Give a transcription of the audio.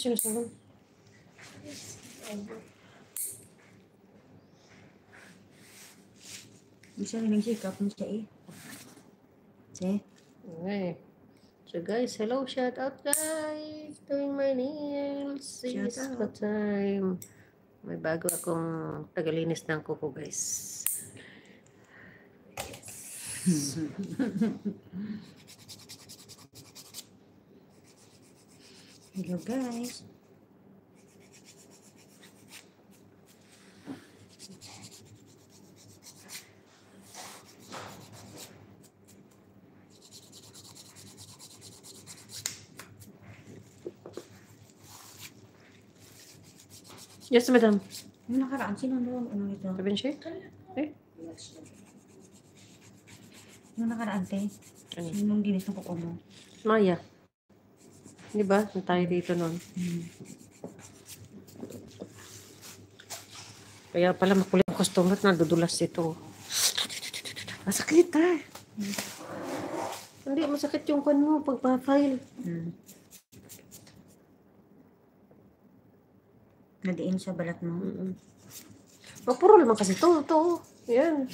sinusunod. Bisa rin sikap mo siya eh. See? Okay. So guys, hello, shout out guys. Doing my nails. It's the time. May bago akong tagalinis ng kuko guys. Yes. Hello guys. Yes, madam. Yung nakaraan, sino doon? Ano ito? Sabihin siya? Eh? Yung nakaraan, te? Ano? Sinong dinis ng kuko mo? Maya. Di ba? Tayo dito nun. Kaya pala makulit ang customer na dudulas ito. Masakit ha. Hindi, masakit yung kan mo pagpa-file. Nadiin sa balat mo. Mapuro naman kasi ito. Yan.